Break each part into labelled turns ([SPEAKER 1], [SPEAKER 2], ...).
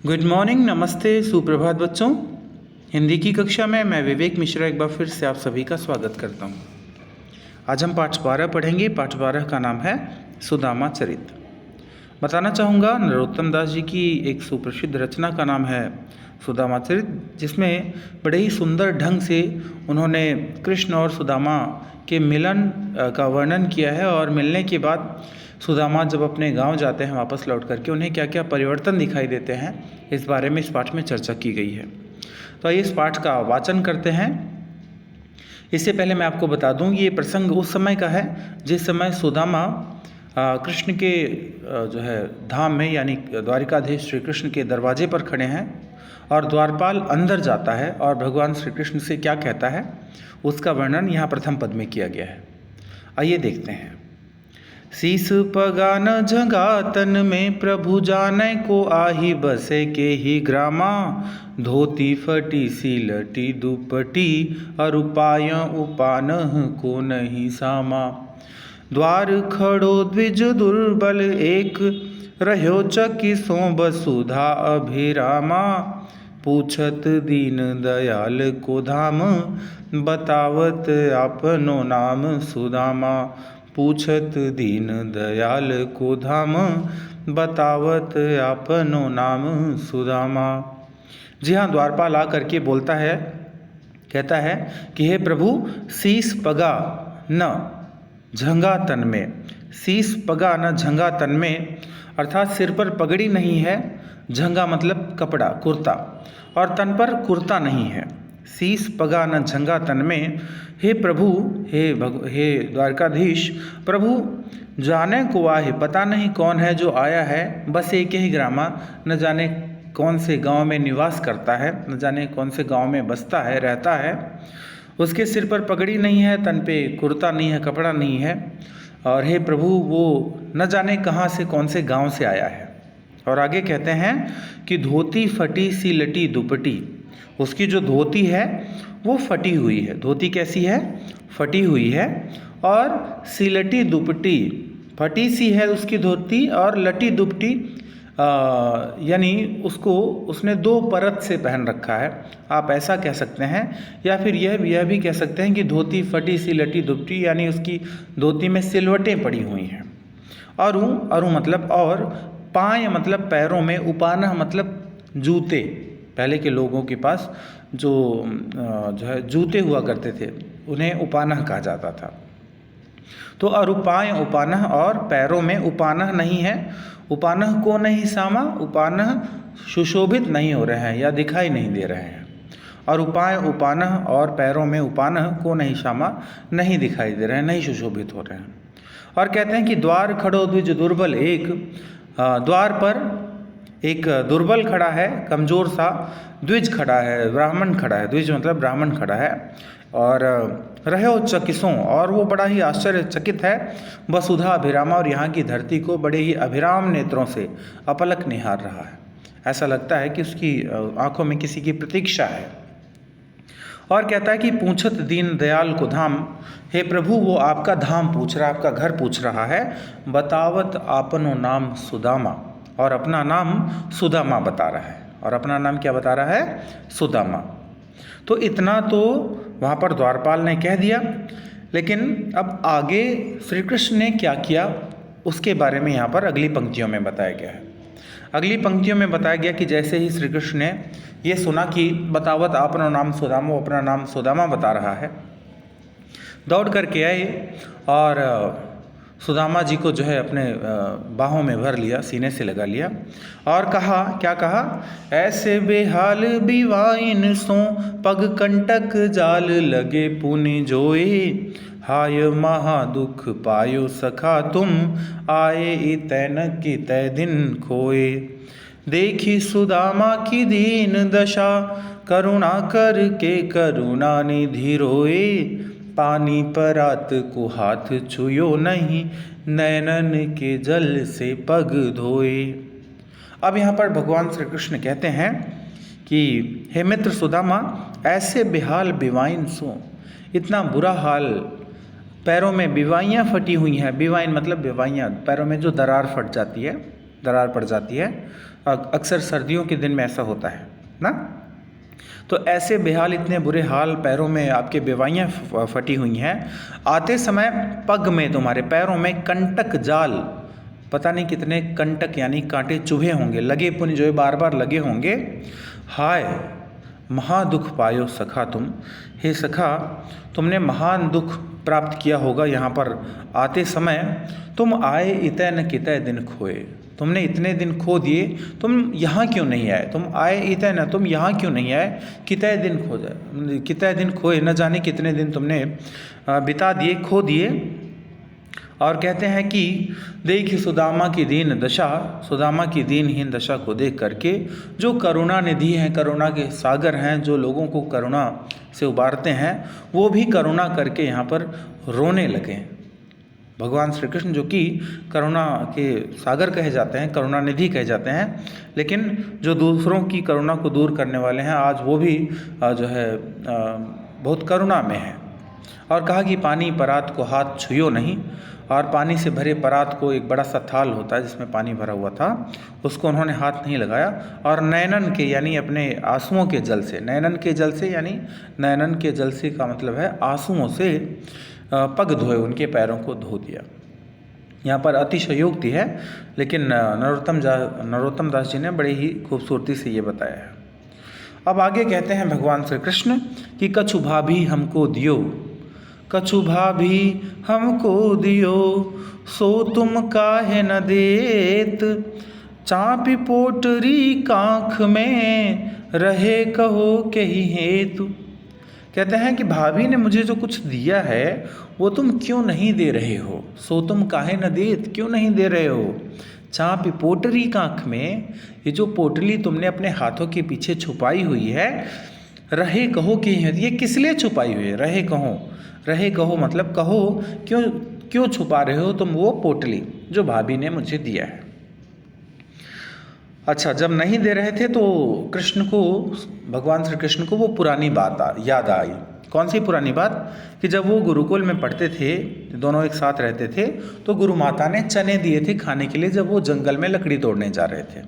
[SPEAKER 1] Good morning, नमस्ते, सुप्रभात बच्चों। हिंदी की कक्षा में मैं विवेक मिश्रा एक बार फिर से आप सभी का स्वागत करता हूं। आज हम पाठ 12 पढ़ेंगे। पाठ 12 का नाम है सुदामा चरित। बताना चाहूँगा नरोत्तम दास जी की एक सुप्रसिद्ध रचना का नाम है सुदामा चरित, जिसमें बड़े ही सुंदर ढंग से उन्होंने कृष्ण और सुदामा के मिलन का वर्णन किया है और मिलने के बाद सुदामा जब अपने गांव जाते हैं वापस लौट करके उन्हें क्या क्या परिवर्तन दिखाई देते हैं, इस बारे में इस पाठ में चर्चा की गई है। तो आइए इस पाठ का वाचन करते हैं। इससे पहले मैं आपको बता दूं, ये प्रसंग उस समय का है जिस समय सुदामा कृष्ण के जो है धाम में यानी द्वारिकाधीश श्री कृष्ण के दरवाजे पर खड़े हैं और द्वारपाल अंदर जाता है और भगवान श्री कृष्ण से क्या कहता है उसका वर्णन यहाँ प्रथम पद में किया गया है। आइए देखते हैं। शीस पगान झंगातन में प्रभु जाने को आही बसे के ही ग्रामा, धोती फटी सीलटी दुपटी अरुपाय उपानह को नहीं सामा। द्वार खड़ो द्विज दुर्बल एक, रह्यो चकिसो बसुधा अभिरामा। पूछत दीन दयाल को धाम, बतावत आपनो नाम सुदामा। पूछत दीन दयाल को धाम, बतावत आपनो नाम सुदामा। जी हाँ, द्वारपाल आकर के बोलता है, कहता है कि हे प्रभु, शीस पगा न झंगा तन में। शीस पगा न झंगा तन में अर्थात सिर पर पगड़ी नहीं है, झंगा मतलब कपड़ा, कुर्ता, और तन पर कुर्ता नहीं है। शीस पगा न झंगा तन में। हे प्रभु, हे द्वारकाधीश, प्रभु जाने को आहे, पता नहीं कौन है जो आया है, बस एक ही ग्रामा, न जाने कौन से गांव में निवास करता है, न जाने कौन से गांव में बसता है, रहता है। उसके सिर पर पगड़ी नहीं है, तन पे कुर्ता नहीं है, कपड़ा नहीं है, और हे प्रभु वो न जाने कहाँ से कौन से गांव से आया है। और आगे कहते हैं कि धोती फटी सी लटी दुपटी, उसकी जो धोती है वो फटी हुई है। धोती कैसी है? फटी हुई है। और सिलटी दुपटी, फटी सी है उसकी धोती, और लटी दुपटी यानी उसने दो परत से पहन रखा है, आप ऐसा कह सकते हैं। या फिर यह भी कह सकते हैं कि धोती फटी सी लटी दुपटी यानी उसकी धोती में सिलवटें पड़ी हुई हैं। अरु मतलब और, पाय मतलब पैरों में, उपानह मतलब जूते। पहले के लोगों के पास जो है जूते हुआ करते थे, उन्हें उपानह कहा जाता था। तो अरुपाय उपानह, और पैरों में उपानह नहीं है। उपानह को नहीं सामा, उपानह सुशोभित नहीं हो रहे हैं या दिखाई नहीं दे रहे हैं। और उपाय उपानह और पैरों में उपानह को नहीं सामा, नहीं दिखाई दे रहे हैं, नहीं सुशोभित हो रहे हैं। और कहते हैं कि द्वार खड़ो द्विज दुर्बल एक, द्वार पर एक दुर्बल खड़ा है, कमज़ोर सा, द्विज खड़ा है, ब्राह्मण खड़ा है। द्विज मतलब ब्राह्मण खड़ा है। और रह्यो चकिसों, और वो बड़ा ही आश्चर्यचकित है, वसुधा अभिरामा, और यहाँ की धरती को बड़े ही अभिराम नेत्रों से अपलक निहार रहा है। ऐसा लगता है कि उसकी आंखों में किसी की प्रतीक्षा है। और कहता है कि पूछत दीन दयाल को धाम, हे प्रभु वो आपका धाम पूछ रहा है, आपका घर पूछ रहा है। बतावत आपनो नाम सुदामा, और अपना नाम सुदामा बता रहा है। और अपना नाम क्या बता रहा है? सुदामा। तो इतना तो वहाँ पर द्वारपाल ने कह दिया, लेकिन अब आगे श्री कृष्ण ने क्या किया उसके बारे में यहाँ पर अगली पंक्तियों में बताया गया है। अगली पंक्तियों में बताया गया कि जैसे ही श्री कृष्ण ने ये सुना कि बतावत आपनो नाम सुदामा, वो अपना नाम सुदामा बता रहा है, दौड़ करके आए और सुदामा जी को जो है अपने बाहों में भर लिया, सीने से लगा लिया, और कहा, क्या कहा? ऐसे बेहाल बिवाइन सो, पग कंटक जाल लगे पुनि जोए। हाय महा दुख पायो सखा तुम, आए इतैन की तय दिन खोए। देखी सुदामा की दीन दशा, करुणा कर के करुणा निधि रोए। पानी परात को हाथ छुयो नहीं, नैनन के जल से पग धोए। अब यहाँ पर भगवान श्री कृष्ण कहते हैं कि हे मित्र सुदामा, ऐसे बेहाल बिवाइन सो, इतना बुरा हाल, पैरों में बिवाइयाँ फटी हुई हैं। बिवाइन मतलब बिवाइयाँ, पैरों में जो दरार फट जाती है, दरार पड़ जाती है, अक्सर सर्दियों के दिन में ऐसा होता है ना। तो ऐसे बेहाल, इतने बुरे हाल, पैरों में आपके बेवाइयाँ फटी हुई हैं। आते समय पग में, तुम्हारे पैरों में कंटक जाल, पता नहीं कितने कंटक यानी कांटे चुभे होंगे, लगे पुन जो है बार बार लगे होंगे। हाय महादुख पायो सखा तुम, हे सखा तुमने महान दुख प्राप्त किया होगा यहाँ पर आते समय। तुम आए इतै न कितै दिन खोए, तुमने इतने दिन खो दिए, तुम यहाँ क्यों नहीं आए। तुम आए इतै न, तुम यहाँ क्यों नहीं आए, कितै दिन खो जाए, कितै दिन खोए, न जाने कितने दिन तुमने बिता दिए, खो दिए। और कहते हैं कि देख सुदामा की दीन दशा, सुदामा की दीनहीन दशा को देख करके जो करुणा निधि हैं, करुणा के सागर हैं, जो लोगों को करुणा से उबारते हैं, वो भी करुणा करके यहाँ पर रोने लगे। भगवान श्री कृष्ण जो कि करुणा के सागर कहे जाते हैं, करुणा निधि कहे जाते हैं, लेकिन जो दूसरों की करुणा को दूर करने वाले हैं, आज वो भी जो है बहुत करुणा में है। और कहा कि पानी परात को हाथ छुयो नहीं, और पानी से भरे परात को, एक बड़ा सा थाल होता है जिसमें पानी भरा हुआ था, उसको उन्होंने हाथ नहीं लगाया। और नयनन के यानी अपने आंसुओं के जल से, नयनन के जल से यानी नयनन के जल से का मतलब है आंसुओं से पग धोए, उनके पैरों को धो दिया। यहाँ पर अतिशयोक्ति है, लेकिन नरोत्तम दास जी ने बड़े ही खूबसूरती से ये बताया है। अब आगे कहते हैं भगवान श्री कृष्ण कि कछु भाभी हमको दियो, कछु भाभी हमको दियो, सो तुम काहे न देत, चापी पोटरी कांख में रहे कहो के ही हेतु। कहते हैं कि भाभी ने मुझे जो कुछ दिया है वो तुम क्यों नहीं दे रहे हो, सो तुम काहे न देत, क्यों नहीं दे रहे हो। चापी पोटरी कांख में, ये जो पोटली तुमने अपने हाथों के पीछे छुपाई हुई है, रहे कहो कि ये किस लिए छुपाई हुई है, रहे कहो, रहे कहो मतलब कहो क्यों छुपा रहे हो तुम वो पोटली जो भाभी ने मुझे दिया है। अच्छा, जब नहीं दे रहे थे तो कृष्ण को, भगवान श्री कृष्ण को वो पुरानी बात याद आई। कौन सी पुरानी बात, कि जब वो गुरुकुल में पढ़ते थे, दोनों एक साथ रहते थे, तो गुरु माता ने चने दिए थे खाने के लिए जब वो जंगल में लकड़ी तोड़ने जा रहे थे।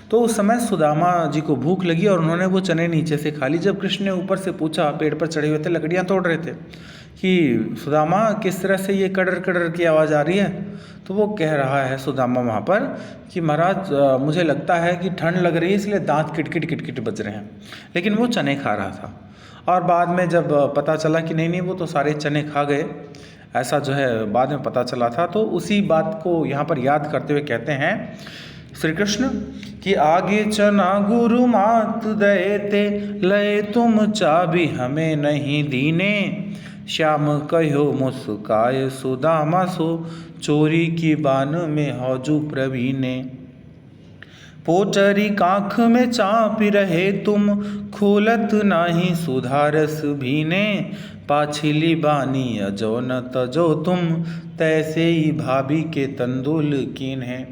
[SPEAKER 1] तो उस समय सुदामा जी को भूख लगी और उन्होंने वो चने नीचे से खा ली। जब कृष्ण ने ऊपर से पूछा, पेड़ पर चढ़े हुए थे, लकड़ियाँ तोड़ रहे थे, कि सुदामा किस तरह से ये कड़र कड़र की आवाज़ आ रही है। तो वो कह रहा है सुदामा वहाँ पर कि महाराज मुझे लगता है कि ठंड लग रही है इसलिए दांत किटकिट किटकिट बज रहे हैं। लेकिन वो चने खा रहा था, और बाद में जब पता चला कि नहीं वो तो सारे चने खा गए, ऐसा जो है बाद में पता चला था। तो उसी बात को यहाँ पर याद करते हुए कहते हैं श्री कृष्ण कि आगे चना गुरु मात देते, लय तुम चाबी हमें नहीं दीने, श्याम कहो मुस्काय सुदामा सो, चोरी की बान में हौजू प्रवीणे। पोटरी कांख में चापी रहे तुम, खोलत नाही सुधारस भीने, पाछिली बानी अजो न तजो तुम, तैसे ही भाभी के तंदुल कीन्हे।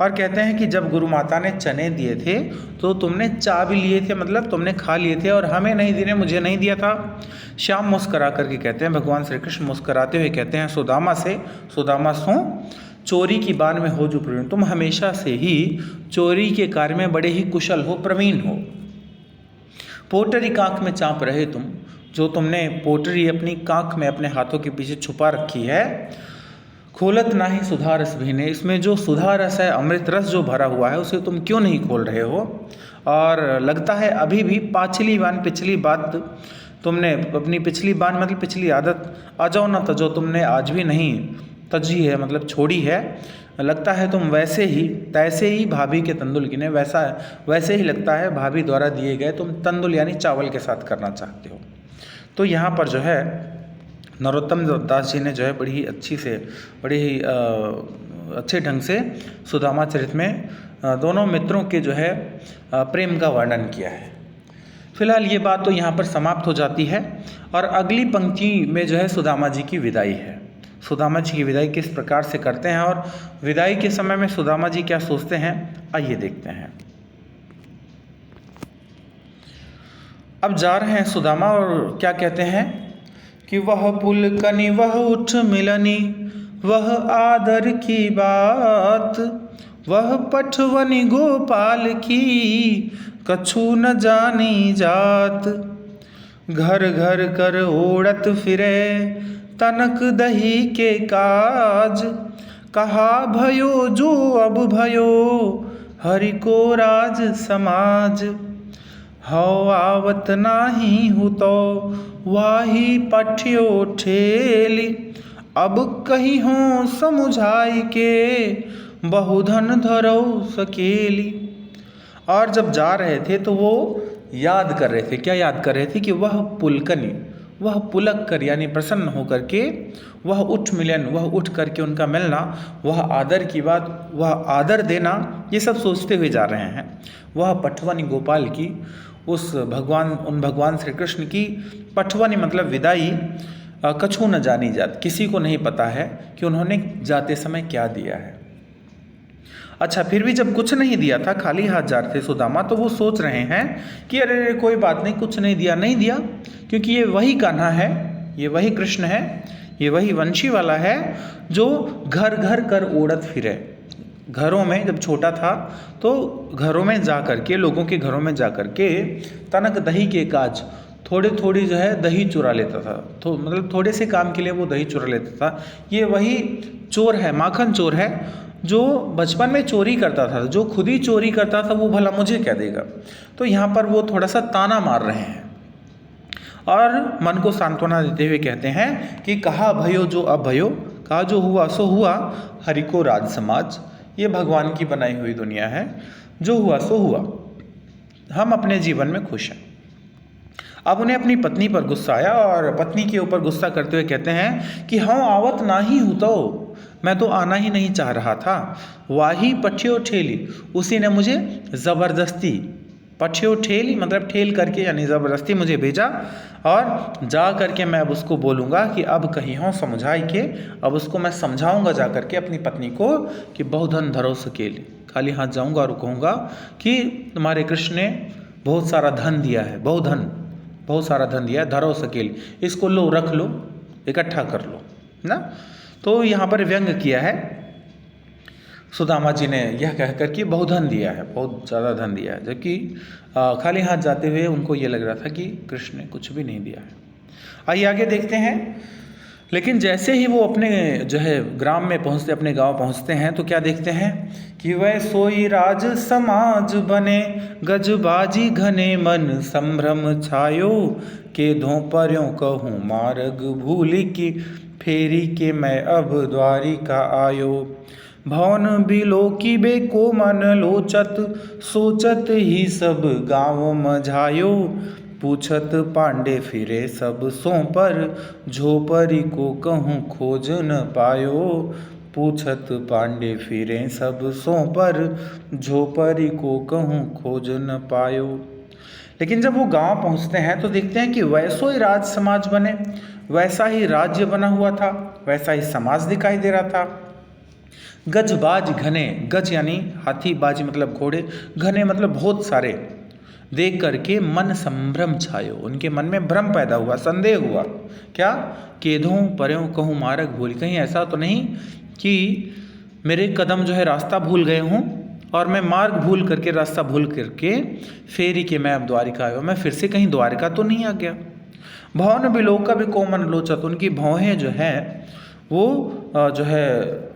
[SPEAKER 1] और कहते हैं कि जब गुरु माता ने चने दिए थे तो तुमने चा भी लिए थे, मतलब तुमने खा लिए थे, और हमें नहीं दिए, मुझे नहीं दिया था। श्याम मुस्करा करके कहते हैं, भगवान श्री कृष्ण मुस्कराते हुए कहते हैं सुदामा से, सुदामा सो चोरी की बान में हो जो प्रवीण, तुम हमेशा से ही चोरी के कार्य में बड़े ही कुशल हो, प्रवीण हो। पोटरी कांख में चाप रहे तुम, जो तुमने पोटरी अपनी कांख में अपने हाथों के पीछे छुपा रखी है, खोलत ना ही सुधा रस भीने, इसमें जो सुधा रस है, अमृत रस जो भरा हुआ है, उसे तुम क्यों नहीं खोल रहे हो। और लगता है अभी भी पाछली बान, पिछली बात तुमने अपनी पिछली बान मतलब पिछली आदत अजो न तजो, तुमने आज भी नहीं तजी है, मतलब छोड़ी है। लगता है तुम वैसे ही तैसे ही भाभी के तंदुल गिने, वैसे ही लगता है भाभी द्वारा दिए गए तुम तंदुल यानी चावल के साथ करना चाहते हो। तो यहाँ पर जो है नरोत्तम दास जी ने जो है बड़ी ही अच्छी से, बड़ी ही अच्छे ढंग से सुदामा चरित में दोनों मित्रों के जो है प्रेम का वर्णन किया है। फिलहाल ये बात तो यहाँ पर समाप्त हो जाती है, और अगली पंक्ति में जो है सुदामा जी की विदाई है। सुदामा जी की विदाई किस प्रकार से करते हैं और विदाई के समय में सुदामा जी क्या सोचते हैं, आइए देखते हैं। अब जा रहे हैं सुदामा और क्या कहते हैं कि वह पुलकनी वह उठ मिलनी, वह आदर की बात, वह पठवनि गोपाल की कछु न जानी जात। घर घर कर ओढ़त फिरे तनक दही के काज। कहा भयो जो अब भयो हरि को राज समाज। हौ आवत नाही हुतो वाही पठ्यो ठेली। अब कहीं हो समुझाई के बहुधन धरो सकेली। और जब जा रहे थे तो वो याद कर रहे थे, क्या याद कर रहे थे कि वह पुलकनी, वह पुलक कर यानी प्रसन्न होकर के, वह उठ मिलन, वह उठ करके उनका मिलना, वह आदर की बात, वह आदर देना, ये सब सोचते हुए जा रहे हैं। वह पठवनी गोपाल की, उस उन भगवान श्री कृष्ण की पठवनी मतलब विदाई कछु न जानी जात, किसी को नहीं पता है कि उन्होंने जाते समय क्या दिया है। अच्छा, फिर भी जब कुछ नहीं दिया था, खाली हाथ जा रहे थे सुदामा, तो वो सोच रहे हैं कि अरे कोई बात नहीं, कुछ नहीं दिया क्योंकि ये वही कान्हा है, ये वही कृष्ण है, ये वही वंशी वाला है जो घर घर कर ओढ़त फिरे। घरों में जब छोटा था तो घरों में जा कर के, लोगों के घरों में जा कर के तनक दही के काज, थोड़ी जो है दही चुरा लेता था, तो मतलब थोड़े से काम के लिए वो दही चुरा लेता था। ये वही चोर है, माखन चोर है, जो बचपन में चोरी करता था, जो खुद ही चोरी करता था वो भला मुझे क्या देगा। तो यहाँ पर वो थोड़ा सा ताना मार रहे हैं और मन को सांत्वना देते हुए कहते हैं कि कहा भयो जो अब भयो, कहा जो हुआ सो हुआ, हरि को राज समाज। ये भगवान की बनाई हुई दुनिया है, जो हुआ सो हुआ, हम अपने जीवन में खुश हैं। अब उन्हें अपनी पत्नी पर गुस्सा आया और पत्नी के ऊपर गुस्सा करते हुए कहते हैं कि हाँ आवत ना ही हूँ, तो मैं तो आना ही नहीं चाह रहा था। वाही पठ्यो ठेली, उसी ने मुझे ज़बरदस्ती, पठ्यो ठेली मतलब ठेल करके यानी ज़बरदस्ती मुझे भेजा, और जा करके मैं अब उसको बोलूँगा कि अब कहीं हो समझाई के, अब उसको मैं समझाऊँगा जा करके अपनी पत्नी को कि बहुधन धरो सकेली। खाली हाथ जाऊँगा और कहूँगा कि तुम्हारे कृष्ण ने बहुत सारा धन दिया है, बहुत सारा धन दिया है, धरो सकेली, इसको लो, रख लो, इकट्ठा कर लो ना। तो यहाँ पर व्यंग किया है सुदामा जी ने यह कहकर कि बहुधन दिया है, बहुत ज़्यादा धन दिया है, जबकि खाली हाथ जाते हुए उनको ये लग रहा था कि कृष्ण ने कुछ भी नहीं दिया है। आइए आगे देखते हैं। लेकिन जैसे ही वो अपने जो है ग्राम में पहुँचते, अपने गांव पहुँचते हैं, तो क्या देखते हैं कि वह सोई राज समाज बने, गजबाजी घने मन संभ्रम छायो, के धों पर्यों कहूँ मार्ग भूली की, फेरी के मैं अब द्वारिका आयो। भवन बिलो की बे को मन लोचत, सोचत ही सब गाँव मझायो, पूछत पांडे फिरे सब सो पर, झोपरी को कहूँ खोज न पायो। पूछत पांडे फिरे सब सो पर, झोपरी को कहूँ खोज न पायो। लेकिन जब वो गांव पहुंचते हैं तो देखते हैं कि वैसो ही राज समाज बने, वैसा ही राज्य बना हुआ था, वैसा ही समाज दिखाई दे रहा था। गजबाज घने, गज यानी हाथी, बाज मतलब घोड़े, घने मतलब बहुत सारे, देख करके मन संभ्रम छायो, उनके मन में भ्रम पैदा हुआ, संदेह हुआ। क्या? केधों पर्यों कहूँ मार्ग भूल, कहीं ऐसा तो नहीं कि मेरे कदम जो है रास्ता भूल गए हों और मैं मार्ग भूल करके, रास्ता भूल करके फेरी के मैं अब द्वारिका आया, मैं फिर से कहीं द्वारिका तो नहीं आ गया। भवन बिलोका भी कोमन लोचत, उनकी भौहें जो है वो जो है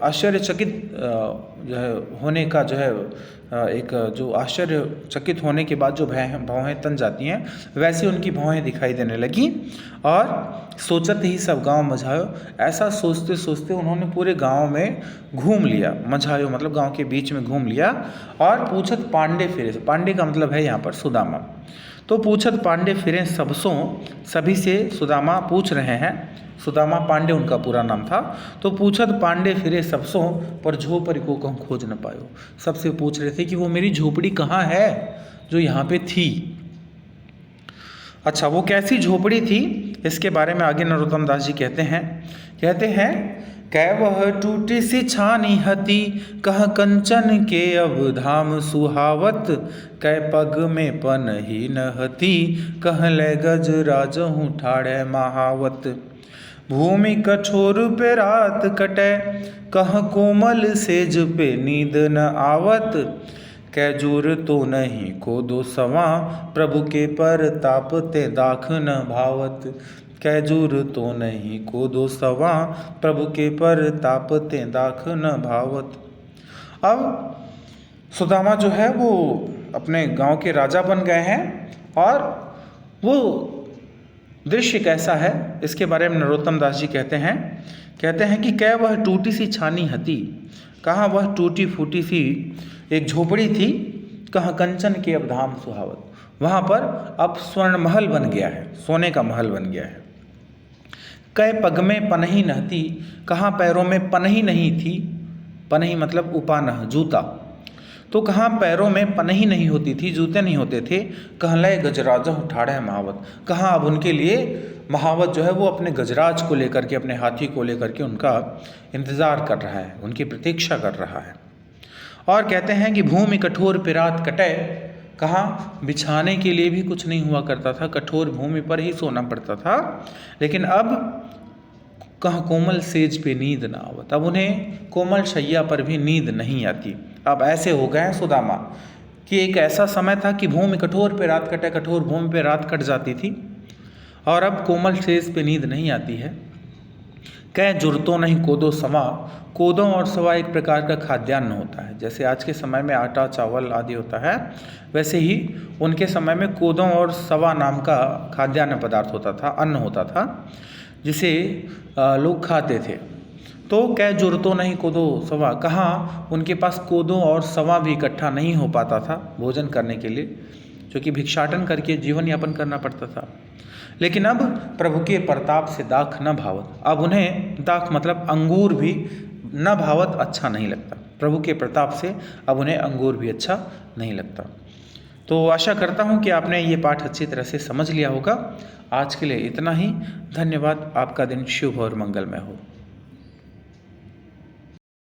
[SPEAKER 1] आश्चर्यचकित जो है होने का जो है एक जो आश्चर्यचकित होने के बाद जो भौहें तन जाती हैं, वैसी उनकी भौहें दिखाई देने लगी। और सोचत ही सब गांव मझायो, ऐसा सोचते सोचते उन्होंने पूरे गांव में घूम लिया, मझायो मतलब गांव के बीच में घूम लिया। और पूछत पांडे फिरे, पांडे का मतलब है यहाँ पर सुदामा, तो पूछत पांडे फिरे सबसों, सभी से सुदामा पूछ रहे हैं। सुदामा पांडे उनका पूरा नाम था। तो पूछत पांडे फिरे सबसों, पर झोपड़ी को कहूँ खोज न पायो, सबसे पूछ रहे थे कि वो मेरी झोपड़ी कहाँ है जो यहाँ पे थी। अच्छा, वो कैसी झोपड़ी थी इसके बारे में आगे नरोत्तम दास जी कहते हैं कै वह टूटी सी छानी हती, कह कंचन के अब धाम सुहावत, कै पग में पन ही न हती, कह ले गज राजहूँ ठाड़े महावत। भूमि कठोर पे रात कटे, कह कोमल सेज पे नींद न आवत। कैजूर तो नहीं को दो सवा, प्रभु के पर ताप ते दाख न भावत। कैजूर तो नहीं को दो सवा, प्रभु के पर ताप ते दाख न भावत। अब सुदामा जो है वो अपने गांव के राजा बन गए हैं और वो दृश्य कैसा है इसके बारे में नरोत्तम दास जी कहते हैं कि कै वह टूटी सी छानी हती, कहाँ वह टूटी फूटी सी एक झोपड़ी थी, कहाँ कंचन के अब धाम सुहावत। वहाँ पर अब स्वर्ण महल बन गया है, सोने का महल बन गया है। कै पग में पनही नहती, कहाँ पैरों में पनही नहीं थी, पनही मतलब उपानह जूता, तो कहाँ पैरों में पनही नहीं होती थी, जूते नहीं होते थे। कहलय गजराज ठाड़े महावत, कहाँ अब उनके लिए महावत जो है वो अपने गजराज को लेकर के, अपने हाथी को लेकर के उनका इंतज़ार कर रहा है, उनकी प्रतीक्षा कर रहा है। और कहते हैं कि भूमि कठोर पे रात कटे, कहाँ बिछाने के लिए भी कुछ नहीं हुआ करता था, कठोर भूमि पर ही सोना पड़ता था। लेकिन अब कहाँ कोमल सेज पे नींद ना आवत, अब उन्हें कोमल शैया पर भी नींद नहीं आती। अब ऐसे हो गए हैं सुदामा कि एक ऐसा समय था कि भूमि कठोर पे रात कटे, कठोर भूमि पे रात कट जाती थी और अब कोमल सेज पे नींद नहीं आती है। कै जुरतों नहीं कोदो सवा, कोदों और सवा एक प्रकार का खाद्यान्न होता है। जैसे आज के समय में आटा चावल आदि होता है, वैसे ही उनके समय में कोदों और सवा नाम का खाद्यान्न पदार्थ होता था, अन्न होता था, जिसे लोग खाते थे। तो कै जुरतों नहीं कोदो सवा, कहाँ उनके पास कोदों और सवा भी इकट्ठा नहीं हो पाता था भोजन करने के लिए, क्योंकि भिक्षाटन करके जीवन यापन करना पड़ता था। लेकिन अब प्रभु के प्रताप से दाख न भावत, अब उन्हें दाख मतलब अंगूर भी न भावत अच्छा नहीं लगता, प्रभु के प्रताप से अब उन्हें अंगूर भी अच्छा नहीं लगता। तो आशा करता हूँ कि आपने ये पाठ अच्छी तरह से समझ लिया होगा। आज के लिए इतना ही। धन्यवाद। आपका दिन शुभ और मंगलमय हो।